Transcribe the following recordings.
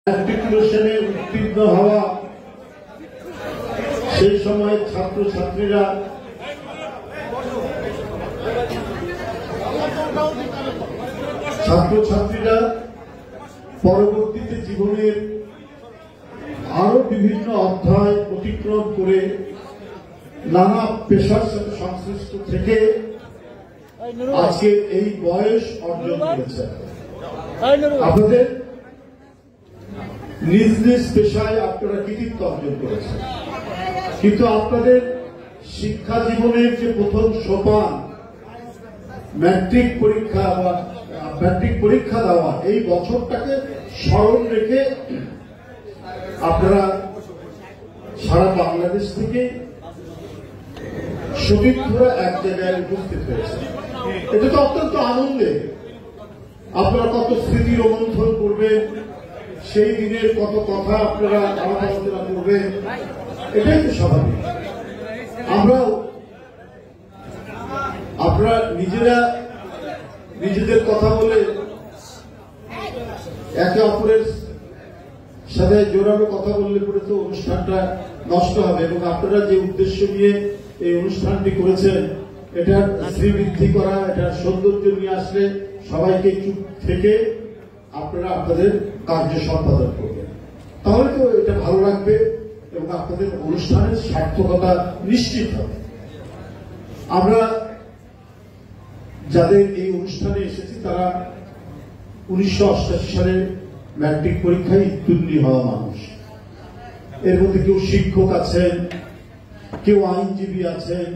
ম্যাট্রিকুলেশনে উত্তীর্ণ হওয়া সেই সময় ছাত্রছাত্রীরা পরবর্তীতে জীবনের আরো বিভিন্ন অধ্যায় অতিক্রম করে নানা পেশার সাথে সংশ্লিষ্ট থেকে আজকে এই বয়স অর্জন করেছে। আপনাদের নিজ নিজ পেশায় আপনারা কৃতিত্ব অর্জন করেছেন, কিন্তু আপনাদের শিক্ষা জীবনের যে প্রথম সোপান ম্যাট্রিক পরীক্ষা দেওয়া, এই বছরটাকে স্মরণ রেখে আপনারা সারা বাংলাদেশ থেকে সতীর্থরা এক জায়গায় উপস্থিত হয়েছে। এটা তো অত্যন্ত আনন্দের। আপনারা কত স্মৃতি রোমন্থন করবেন, সেই দিনের কত কথা আপনারা আলোচনা করবেন, এটাই তো স্বাভাবিক। আপনারা নিজেদের কথা বলে একে অপরের সাথে জোরালো কথা বললে পরে তো অনুষ্ঠানটা নষ্ট হবে, এবং আপনারা যে উদ্দেশ্য নিয়ে এই অনুষ্ঠানটি করেছেন, এটার শ্রীবৃদ্ধি করা, এটার সৌন্দর্য নিয়ে আসলে সবাইকে চুপ থেকে আপনারা আপনাদের কার্য সম্পাদন করবেন, তাহলে তো এটা ভালো লাগবে এবং আপনাদের অনুষ্ঠানের সার্থকতা নিশ্চিত হবে। আমরা যাদের এই অনুষ্ঠানে এসেছি তারা 1988 সালে ম্যাট্রিক পরীক্ষায় উত্তীর্ণ হওয়া মানুষ। এর মধ্যে কেউ শিক্ষক আছেন, কেউ আইনজীবী আছেন,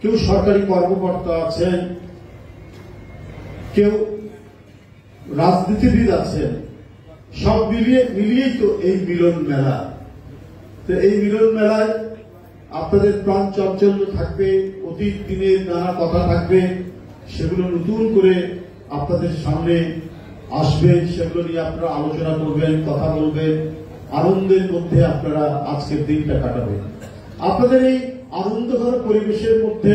কেউ সরকারি কর্মকর্তা আছেন, কেউ রাজনীতিবিদ আছেন। সব মিলিয়েই তো এই মিলন মেলা। তো এই মিলন মেলায় আপনাদের প্রাণ চাঞ্চল্য থাকবে, অতীত দিনের নানা কথা থাকবে, সেগুলো নতুন করে আপনাদের সামনে আসবে, সেগুলো নিয়ে আপনারা আলোচনা করবেন, কথা বলবেন, আনন্দের মধ্যে আপনারা আজকের দিনটা কাটাবেন। আপনাদের এই আনন্দঘর পরিবেশের মধ্যে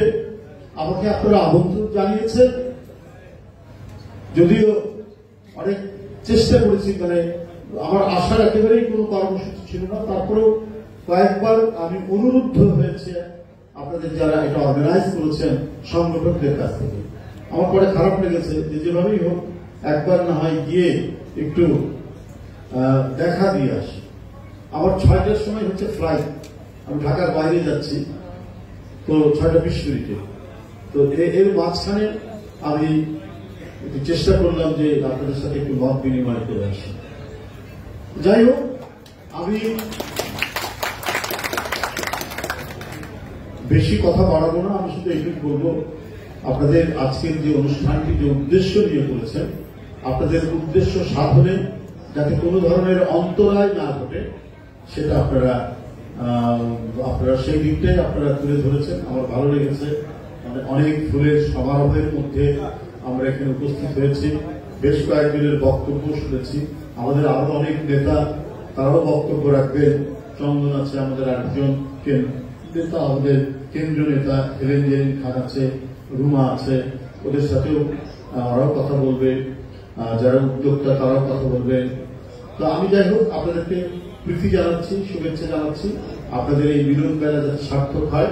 আমাকে আপনারা আমন্ত্রণ জানিয়েছেন, যদিও অনেক চেষ্টা করেছি, মানে আমার আসার একেবারেই কোনো কর্মসূচি ছিল না, তারপরেও কয়েকবার আমি অনুরুদ্ধ হয়েছে আপনাদের যারা এটা অর্গানাইজ করেছেন সংগঠকদের কাছ থেকে। আমার পরে খারাপ লেগেছে যে যেভাবেই হোক একবার না হয় গিয়ে একটু দেখা দিয়ে আসি। আমার 6টার সময় হচ্ছে ফ্লাইট, আমি ঢাকার বাইরে যাচ্ছি, তো 6:20 মিনিটে। তো এর মাঝখানে আমি একটু চেষ্টা করলাম যে আপনাদের সাথে একটু মত বিনিময় করে আসি। যাই হোক, আমি বেশি কথা বাড়াবো না, আমি শুধু এইটুকু বলবো, আপনাদের আজকের যে অনুষ্ঠানটি যে উদ্দেশ্য নিয়ে করেছেন, আপনাদের উদ্দেশ্য সাধনে যাতে কোনো ধরনের অন্তরায় না ঘটে, সেটা আপনারা সেই দিকটাই আপনারা তুলে ধরেছেন। আমার ভালো লেগেছে, মানে অনেক ফুলের সমারোহের মধ্যে আমরা এখানে উপস্থিত হয়েছি, বেশ কয়েকজনের বক্তব্য শুনেছি। আমাদের আরো অনেক নেতা, তারাও বক্তব্য রাখবেন। চন্দন আছে, আমাদের আরেকজন নেতা, আমাদের কেন্দ্রীয় নেতা হেলেন জেরিন খান আছে, রুমা আছে, ওদের সাথেও ওরাও কথা বলবে, যারা উদ্যোক্তা তারাও কথা বলবেন। তো আমি যাই হোক আপনাদেরকে প্রীতি জানাচ্ছি, শুভেচ্ছা জানাচ্ছি, আপনাদের এই মিলন মেলা যাতে সার্থক হয়।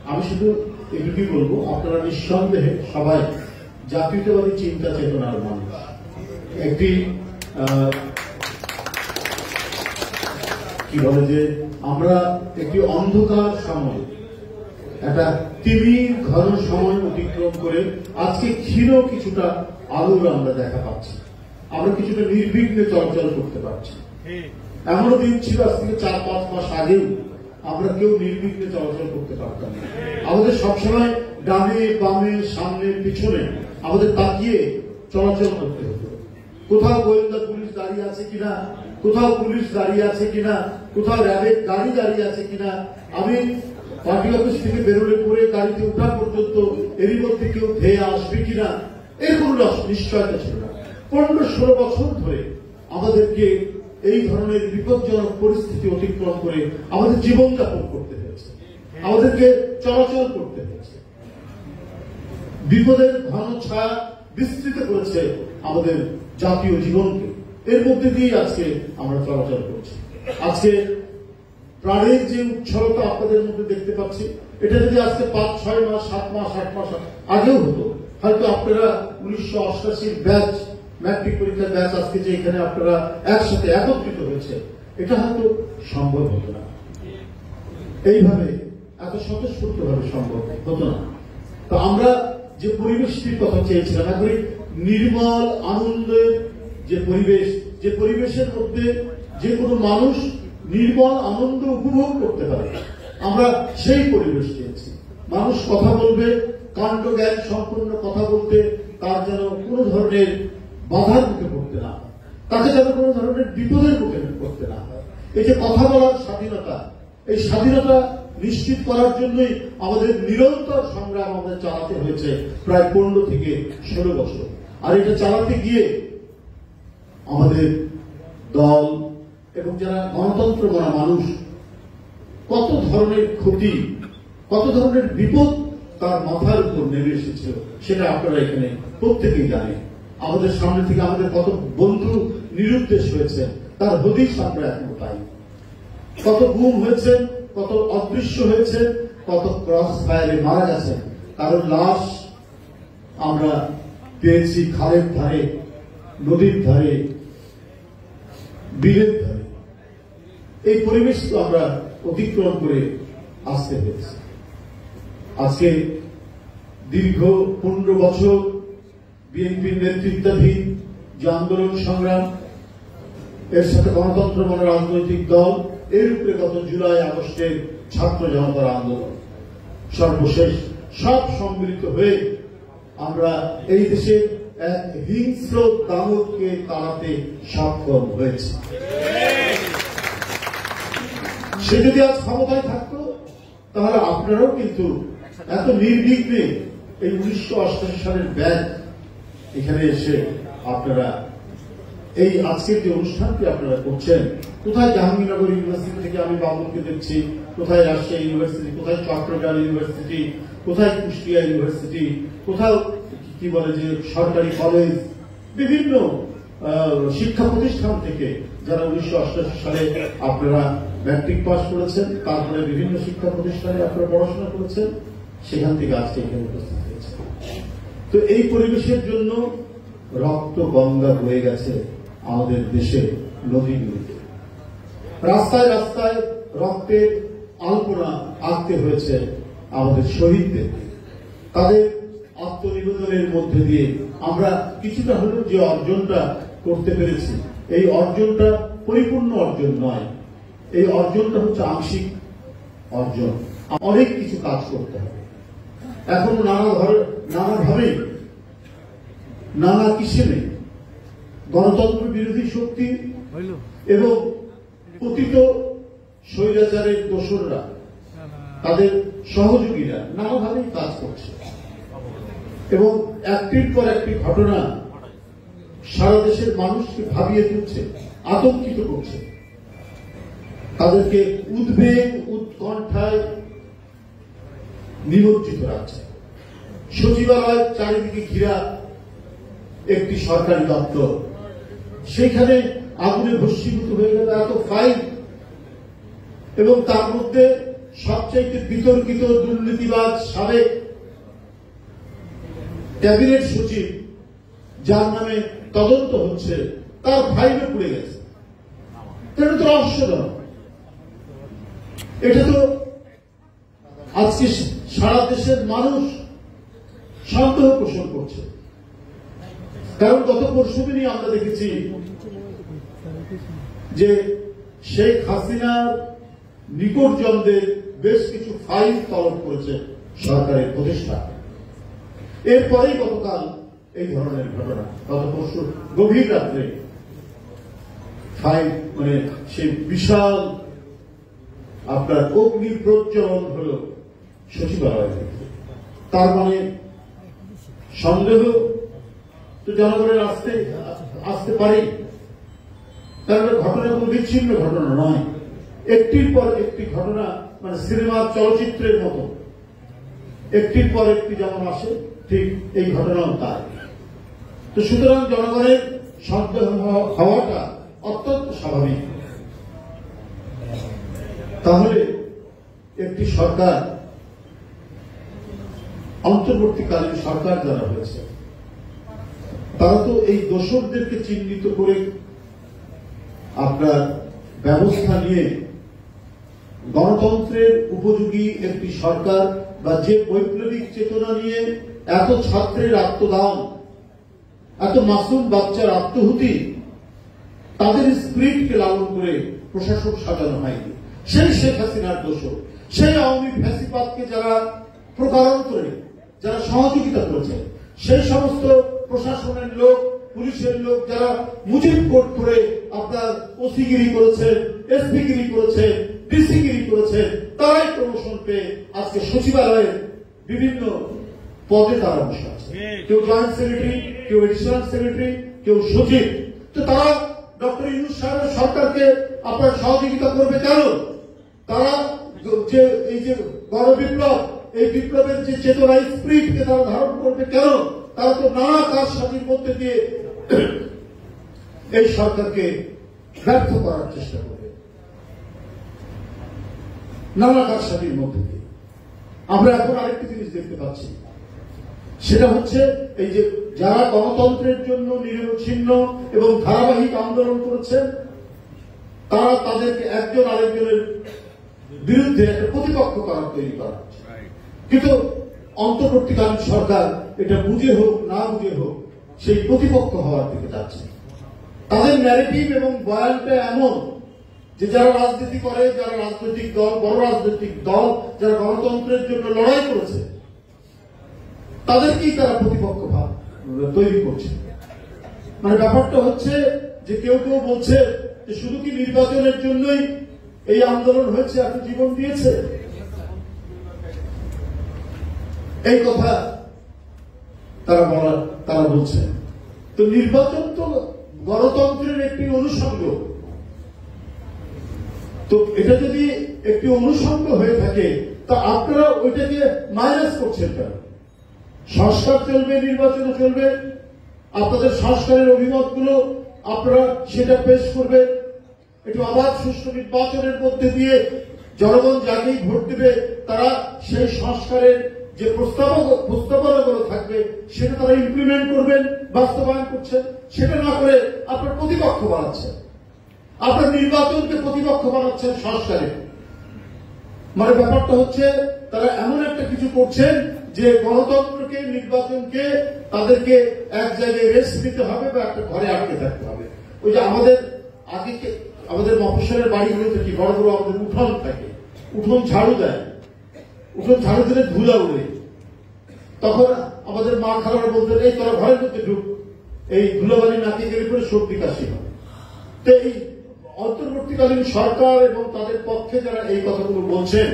আমি শুধু এটুকুই বলবো, আপনারা নিঃসন্দেহে সবাই জাতীয়তাবাদী চিন্তা চেতনার মানুষ। একটি কি বলে যে আমরা একটি অন্ধকার সময়, একটা তিমির ঘন সময় অতিক্রম করে আজকে ক্ষীণ কিছুটা আলোর আমরা দেখা পাচ্ছি, আমরা কিছুটা নির্বিঘ্নে চলাচল করতে পারছি। এমনও দিন ছিল আজ থেকে 4-5 মাস আগেও আমরা কেউ নির্বিঘ্নে চলাচল করতে পারতাম না। আমাদের সবসময় ডানে বামে সামনে পিছনে আমাদের তাকিয়ে চলাচল করতে হতো। কোথাও গোয়েন্দা পুলিশ দাঁড়িয়ে আছে কিনা, কোথাও পুলিশ দাঁড়িয়ে আছে কিনা, কোথাও র্যাবের গাড়ি দাঁড়িয়ে আছে কিনা, আমি পার্টি অফিস থেকে বেরোলে পরে গাড়িতে ওঠা পর্যন্ত এরই মধ্যে কেউ ধেয়ে আসবে কিনা, এর কোন নিশ্চয়তা ছিল না। 15-16 বছর ধরে আমাদেরকে এই ধরনের বিপজ্জনক পরিস্থিতি অতিক্রম করে আমাদের জীবনযাপন করতে হয়েছে, আমাদেরকে চলাচল করতে হয়েছে। বিপদের ঘন ছায়া বিস্তৃত করেছে আমাদের জাতীয় জীবনকে। এর মধ্যে দিয়ে আজকে আমরা চলাচল করছি। আজকে প্রাণের যে উচ্ছলতা আপনাদের মধ্যে দেখতে পাচ্ছি, এটা যদি আজকে 5-6 মাস 7 মাস 8 মাস আগেও হতো, হয়তো আপনারা 1988 ব্যাচ ম্যাট্রিক পরীক্ষার ব্যাচ আজকে যে এখানে আপনারা একসাথে একত্রিত হয়েছে, এটা হয়তো সম্ভব হতো না, এইভাবে এত স্বতঃস্ফূর্ত ভাবে সম্ভব হতো না। তো আমরা যে পরিবেশটির কথা চেয়েছিলাম, একবারে নির্মল আনন্দের যে পরিবেশ, যে পরিবেশের মধ্যে যে কোনো মানুষ নির্মল আনন্দ উপভোগ করতে পারে, আমরা সেই পরিবেশ চেয়েছি। মানুষ কথা বলবে, কাণ্ড জ্ঞান সম্পূর্ণ কথা বলতে তার যেন কোনো ধরনের বাধার মুখে পড়তে না হয়, তাকে যেন কোনো ধরনের বিপদের মুখে পড়তে না হয়। এই যে কথা বলার স্বাধীনতা, এই স্বাধীনতা নিশ্চিত করার জন্যই আমাদের নিরন্তর সংগ্রাম আমাদের চালাতে হয়েছে প্রায় 15 থেকে 16 বছর। আর এটা চালাতে গিয়ে আমাদের দল এবং যারা গণতন্ত্র মানা মানুষ কত ধরনের ক্ষতি, কত ধরনের বিপদ তার মাথার উপর নেমে এসেছিল, সেটা আপনারা এখানে প্রত্যেকেই জানেন। আমাদের সামনে থেকে আমাদের কত বন্ধু নিরুদ্দেশ হয়েছে, তার হদিশ আমরা এখন পাই। কত গুম হয়েছে, কত অদৃশ্য হয়েছে, কত ক্রস ফায়ারে মারা গেছে, কারণ লাশ আমরা পেয়েছি খালের ধারে, নদীর ধারে, বিলের ধারে। এই পরিবেশ তো আমরা অতিক্রম করে আসতে পেরেছি। আজকে দীর্ঘ 15 বছর বিএনপির নেতৃত্বাধীন যে আন্দোলন সংগ্রাম, এর সাথে গণতন্ত্র মনে রাজনৈতিক দল, এর উপরে গত জুলাই আগস্টের ছাত্র জনতার আন্দোলন, সর্বশেষ সব সম্মিলিত হয়ে আমরা এই দেশে এক হিংস্র দানবকে তাড়াতে সক্ষম হয়েছে। সে যদি আজ ক্ষমতায় থাকতো, তাহলে আপনারাও কিন্তু এত নির্বিঘ্নে এই 1988 সালের ব্যাচ এখানে এসে আপনারা এই আজকের যে অনুষ্ঠানটি আপনারা করছেন, কোথায় জাহাঙ্গীরনগর ইউনিভার্সিটি থেকে আমি বাবুকে দেখছি, কোথায় রাজশাহী ইউনিভার্সিটি, কোথায় চট্টগ্রাম ইউনিভার্সিটি, কোথায় কুষ্টিয়া ইউনিভার্সিটি, কোথাও কি বলে যে সরকারি কলেজ, বিভিন্ন শিক্ষা প্রতিষ্ঠান থেকে যারা 1988 সালে আপনারা ম্যাট্রিক পাস করেছেন, তারপরে বিভিন্ন শিক্ষা প্রতিষ্ঠানে আপনারা পড়াশোনা করেছেন, সেখান থেকে আজকে এখানে উপস্থিত হয়েছে। তো এই পরিবেশের জন্য রক্ত গঙ্গা বয়ে গেছে আমাদের দেশে নদীগুলিতে, রাস্তায় রাস্তায় রক্তের আলপনা আঁকতে হয়েছে আমাদের শহীদদের। তাদের আত্মনিবেদনের মধ্যে দিয়ে আমরা কিছুটা হলেও যে অর্জনটা করতে পেরেছি, এই অর্জনটা পরিপূর্ণ অর্জন নয়, এই অর্জনটা হচ্ছে আংশিক অর্জন। অনেক কিছু কাজ করতে হবে এখন, নানাভাবে নানা কিসেমে গণতন্ত্র বিরোধী শক্তি এবং পতিত স্বৈরাচারের দোসররা, তাদের সহযোগীরা নানাভাবেই কাজ করছে এবং একটির পর একটি ঘটনা সারা দেশের মানুষকে ভাবিয়ে তুলছে, আতঙ্কিত করছে, তাদেরকে উদ্বেগ উৎকণ্ঠায় নিমজ্জিত রাখছে। সচিবালয় চারিদিকে ঘিরা একটি সরকারি দপ্তর, সেখানে আগুনে ভস্মীভূত হয়ে গেল এত ফাইল, এবং তার মধ্যে সবচাইতে বিতর্কিত দুর্নীতিবাজ সাবেক ক্যাবিনেট সচিব, যার নামে তদন্ত হচ্ছে, তার ফাইলে পুড়ে গেছে। এটা তো রহস্যজনক। এটা তো আজকে সারা দেশের মানুষ সন্দেহ পোষণ করছে, কারণ গত পরশুদিনই আমরা দেখেছি যে শেখ হাসিনার নিকটজনদের বেশ কিছু ফাইল তলব করেছে সরকারের প্রতিষ্ঠান। এরপরেই গতকাল এই ধরনের ঘটনা, গত পরশু গভীর রাত্রে ফাইল, মানে সেই বিশাল আপনার অগ্নি প্রজ্বলন হল সচিবালয় থেকে। তার মানে সন্দেহ তো জনগণের আসতে পারে, কারণ ঘটনা কোনো বিচ্ছিন্ন ঘটনা নয়, একটির পর একটি ঘটনা, মানে সিনেমার চলচ্চিত্রের মতো একটির পর একটি যেমন আসে, ঠিক এই ঘটনাও তাই। তো সুতরাং জনগণের সন্দেহ হওয়াটা অত্যন্ত স্বাভাবিক। তাহলে একটি সরকার, অন্তর্বর্তীকালীন সরকার যারা হয়েছে, তারা তো এই দোষরদেরকে চিহ্নিত করে আপনার ব্যবস্থা নিয়ে গণতন্ত্রের উপযোগী একটি সরকার বা যে বৈপ্লবিক চেতনা নিয়ে এত ছাত্রের আত্মদান, এত মাসুম বাচ্চার আত্মহুতি, তাদের স্পিরিটকে লালন করে প্রশাসক সাজানো হয়নি। সেই শেখ হাসিনার দোষর, সেই আওয়ামী ফ্যাসিবাদকে যারা প্রকারণ করে, যারা সহযোগিতা করেছে, সেই সমস্ত প্রশাসনের লোক, পুলিশের লোক যারা মুজিব কোড করে আপনার ওসিগিরি করেছেন, এসপিগিরি করেছেন, ডিসিগিরি করেছেন, তারাই প্রমোশন পেয়ে আজকে সচিবালয়ের বিভিন্ন পদে তারা বসে আছে। কেউ জয়েন্ট সেক্রেটারি, কেউ এডিশনাল সেক্রেটারি, কেউ সচিব। তো তারা ডক্টর ইউনূস সাহেবের সরকারকে আপনার সহযোগিতা করবে কেন? তারা যে এই যে গণবিপ্লব, এই বিপ্লবের যে চেতনা, স্পিরিটকে তারা ধারণ করবে কেন? তারা তো নানা কারসাজির মধ্যে দিয়ে এই সরকারকে ব্যর্থ করার চেষ্টা করবে, নানা কারসাজির মধ্যে দিয়ে। আমরা এখন আরেকটি জিনিস দেখতে পাচ্ছি, সেটা হচ্ছে এই যে যারা গণতন্ত্রের জন্য নিরবচ্ছিন্ন এবং ধারাবাহিক আন্দোলন করেছেন, তারা তাদেরকে একজন আরেকজনের বিরুদ্ধে একটা প্রতিপক্ষ করার তৈরি করা হচ্ছে। কিন্তু অন্তর্বর্তীকালীন সরকার এটা বুঝে হোক না বুঝে হোক সেই প্রতিপক্ষ হওয়ার দিকে যাচ্ছে। তাদের ন্যারেটিভ এবং বয়ানটা এমন যে যারা রাজনীতি করে, যারা রাজনৈতিক দল, বড় রাজনৈতিক দল, যারা গণতন্ত্রের জন্য লড়াই করেছে, তাদেরকেই তারা প্রতিপক্ষ ভাব তৈরি করছে। মানে ব্যাপারটা হচ্ছে যে কেউ কেউ বলছে যে শুধু কি নির্বাচনের জন্যই এই আন্দোলন হয়েছে, এত জীবন দিয়েছে, এই কথা তারা বলছে। তো নির্বাচন তো গণতন্ত্রের একটি অনুষঙ্গ। তো এটা যদি একটি অনুষঙ্গ হয়ে থাকে, তা আপনারা ওইটাকে মাইনাস করছেন কেন? সংস্কার চলবে, নির্বাচন চলবে, আপনাদের সংস্কারের অভিমতগুলো আপনারা সেটা পেশ করবেন। একটু অবাধ সুষ্ঠু নির্বাচনের মধ্যে দিয়ে জনগণ যাকেই ভোট দেবে তারা সেই সংস্কারের যে প্রস্তাবনাগুলো থাকবে সেটা তারা ইমপ্লিমেন্ট করবেন, বাস্তবায়ন করছেন। সেটা না করে আপনার প্রতিপক্ষ বানাচ্ছেন, আপনার নির্বাচনকে প্রতিপক্ষ বানাচ্ছেন সংস্কারে। মানে ব্যাপারটা হচ্ছে তারা এমন একটা কিছু করছেন যে গণতন্ত্রকে, নির্বাচনকে তাদেরকে এক জায়গায় রেস্ট দিতে হবে বা একটা ঘরে আটকে থাকতে হবে। ওই যে আমাদের মফস্বলের বাড়িগুলোতে কি বড় বড় আমাদের উঠোন থাকে, উঠোন ঝাড়ু দেয়, উঠোন ঝাড়ু দিলে ধুলা উড়ে, তখন আমাদের মা খালারা বলতেন এই তোরা ঘরের মধ্যে ঢুক, এই ধুলাবালি নাকি গেলে পরে সর্দি কাশি হয়। তো এই অন্তর্বর্তীকালীন সরকার এবং তাদের পক্ষে যারা এই কথাগুলো বলছেন,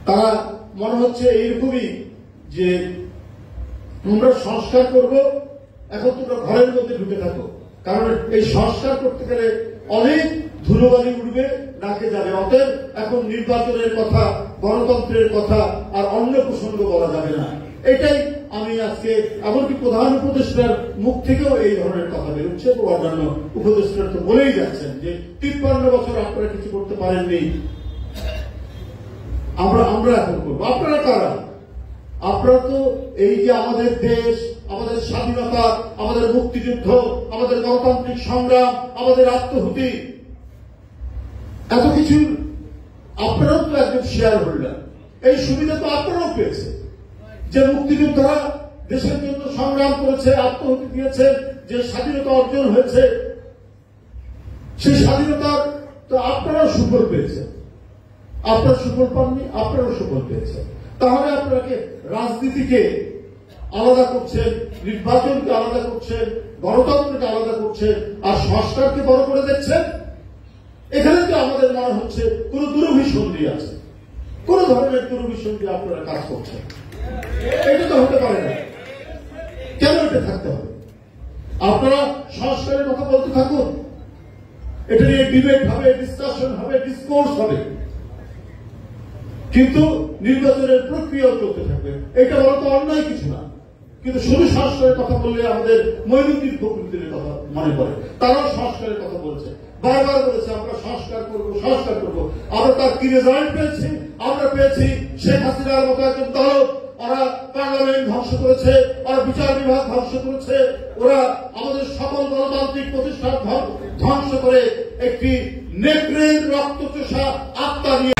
তারা মনে হচ্ছে এইরকমই যে তোমরা সংস্কার করব, এখন তোমরা ঘরের মধ্যে ঢুকে থাকো, কারণ এই সংস্কার করতে গেলে অনেক ধুলোবালি উঠবে, নাকে যাবে। অতএব এখন নির্বাচনের কথা, গণতন্ত্রের কথা আর অন্য প্রসঙ্গ বলা যাবে না। এটাই আমি আজকে এমনকি প্রধান উপদেষ্টার মুখ থেকেও এই ধরনের কথা বেরোচ্ছে এবং অন্যান্য উপদেষ্টারা তো বলেই যাচ্ছেন যে 53 বছর আপনারা কিছু করতে পারেননি, আমরা এখন করবো। আপনারা কারা? আপনারা তো এই যে আমাদের দেশ, আমাদের স্বাধীনতা, আমাদের মুক্তিযুদ্ধ, আমাদের গণতান্ত্রিক সংগ্রাম, আমাদের আত্মহুতি, এত কিছু আপনারাও তো একজন শেয়ার হোল্ডার। এই সুবিধা তো আপনারাও পেয়েছে যে মুক্তিযোদ্ধারা দেশের জন্য সংগ্রাম করেছে, আত্মহুতি দিয়েছে, যে স্বাধীনতা অর্জন হয়েছে, সেই স্বাধীনতার তো আপনারাও সুফল পেয়েছেন। আপনারা সুফল পাননি, আপনারাও সুফল পেয়েছেন। তাহলে আপনাকে রাজনীতিকে আলাদা করছেন, নির্বাচনকে আলাদা করছেন, গণতন্ত্রকে আলাদা করছেন, আর সংস্কারকে বড় করে দেখছেন। এখানে তো আমাদের মনে হচ্ছে কোন দুরভিসন্ধি আছে, কোন ধরনের দুরভিসন্ধি আপনারা কাজ করছেন। এটা তো হতে পারে না। কেন এটা থাকতে হবে? আপনারা সংস্কারের কথা বলতে থাকুন, এটা নিয়ে ডিবেট হবে, ডিসকাশন হবে, ডিসকোর্স হবে, কিন্তু নির্বাচনের প্রক্রিয়াও চলতে থাকবে। এটা বলা তো অন্যায় কিছু না। কিন্তু শুধু সংস্কারের কথা বললে আমাদের মঈনুদ্দিন ফখরুদ্দিনের কথা মনে পড়ে। তারাও সংস্কারের কথা বলছে, বারবার বলেছে আমরা সংস্কার করব, সংস্কার করব। আমরা তার কি রেজাল্ট পেয়েছি? আমরা পেয়েছি শেখ হাসিনার মতো একজন দল, ওরা পার্লামেন্ট ধ্বংস করেছে, ওরা বিচার বিভাগ ধ্বংস করেছে, ওরা আমাদের সকল গণতান্ত্রিক প্রতিষ্ঠান ধ্বংস করে একটি নেকড়ের রক্তচোষা আত্মা নিয়ে